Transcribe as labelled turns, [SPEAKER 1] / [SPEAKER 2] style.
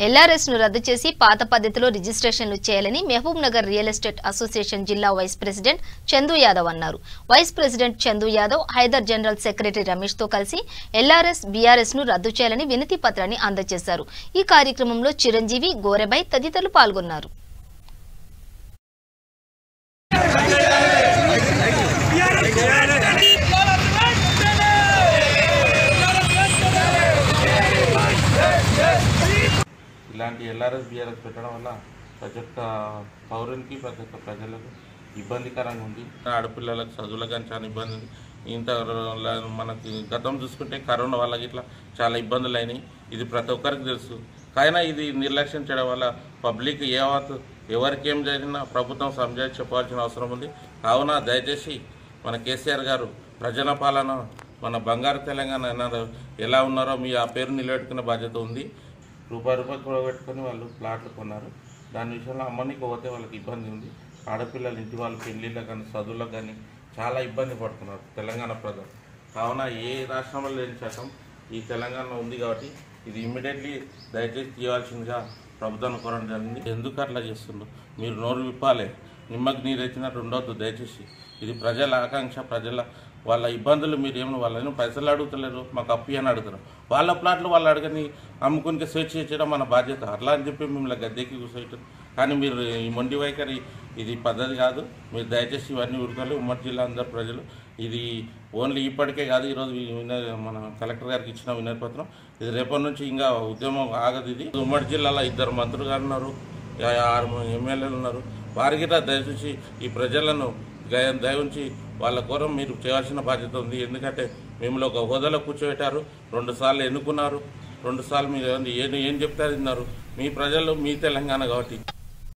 [SPEAKER 1] LRS ను రద్దు చేసి పాత పద్ధతిలో రిజిస్ట్రేషన్లు చేయాలని Mahbubnagar real estate association జిల్లా వైస్ ప్రెసిడెంట్ చందు యాదవ్ అన్నారు. Vice president Chandu Yadav Haider general secretary Ramesh తో కలిసి ఎల్ఆర్ఎస్ బీఆర్ఎస్ ను రద్దు చేయాలని వినతి పత్రాన్ని అందజేశారు. ఈ కార్యక్రమంలో చిరంజీవి, గోరెబై తదితరులు పాల్గొన్నారు.
[SPEAKER 2] ఇలాంటి ఎల్ఆర్ఎస్ బీఆర్ఎస్ పెట్టడం వల్ల ప్రతి ఒక్క పౌరునికి ప్రతి ఒక్క ప్రజలకు ఇబ్బందికరంగా ఉంది. ఆడపిల్లలకు చదువులకు కానీ చాలా ఇబ్బంది ఉంది. ఇంత మనకి గతం చూసుకుంటే కరోనా వల్ల ఇట్లా చాలా ఇబ్బందులు అయినాయి. ఇది ప్రతి ఒక్కరికి తెలుసు. కానీ ఇది నిర్లక్ష్యం చేయడం వల్ల పబ్లిక్ ఎవరికి ఏం జరిగినా ప్రభుత్వం సంజాయి చెప్పాల్సిన అవసరం ఉంది. కావున దయచేసి మన కేసీఆర్ గారు ప్రజల పాలన మన బంగారు తెలంగాణ ఎలా ఉన్నారో మీ ఆ పేరు నిలబెట్టుకునే బాధ్యత ఉంది. రూపాయి కూడా పెట్టుకొని వాళ్ళు ప్లాట్లు కొన్నారు. దాని విషయంలో అమ్మనికి పోతే వాళ్ళకి ఇబ్బంది ఉంది. ఆడపిల్లలు ఇంటి వాళ్ళు పెళ్ళిళ్ళకు కానీ చదువులకు కానీ చాలా ఇబ్బంది పడుతున్నారు తెలంగాణ ప్రజలు. కావున ఏ రాష్ట్రంలో లేని చట్టం ఈ తెలంగాణ ఉంది కాబట్టి ఇది ఇమ్మీడియట్లీ దయచేసి తీయవలసిందిగా ప్రభుత్వాన్ని కోరడం జరిగింది. ఎందుకు అట్లా చేస్తుండ్రు? మీరు నోరు విప్పాలి. నిమ్మకి నీరు ఎత్తినట్టు ఉండొద్దు దయచేసి. ఇది ప్రజల ఆకాంక్ష, ప్రజల వాళ్ళ ఇబ్బందులు. మీరు ఏమన్నా వాళ్ళని పైసలు అడుగుతలేరు, మాకు అప్పు అని అడుగుతారు. వాళ్ళ ప్లాట్లు వాళ్ళు అడగని అమ్ముకునికి స్వేచ్ఛ చేయడం మన బాధ్యత. అట్లా అని చెప్పి మిమ్మల్ని గద్దెకి కూర్చోటం కానీ మీరు ఈ మొండి వైఖరి ఇది పద్ధతి కాదు. మీరు దయచేసి ఇవన్నీ ఊరుకోవాలి. ఉమ్మడి జిల్లా అందరు ప్రజలు ఇది ఓన్లీ ఇప్పటికే కాదు, ఈరోజు మన కలెక్టర్ గారికి ఇచ్చిన వినతి పత్రం. ఇది రేపటి నుంచి ఇంకా ఉద్యమం ఆగదు. ఇది ఉమ్మడి జిల్లాలో 2 మంత్రులు గారు ఉన్నారు, 6 ఎమ్మెల్యేలు ఉన్నారు. వారికి దయచేసి ఈ ప్రజలను దయవుంచి వాళ్ళ కోరం మీరు చేయాల్సిన బాధ్యత ఉంది. ఎందుకంటే మిమ్మల్ని ఒక హోదాలో కూర్చోబెట్టారు, 2 సార్లు ఎన్నుకున్నారు, 2 సార్లు మీరు ఏం చెప్తారు తిన్నారు. మీ ప్రజలు మీ తెలంగాణ కాబట్టి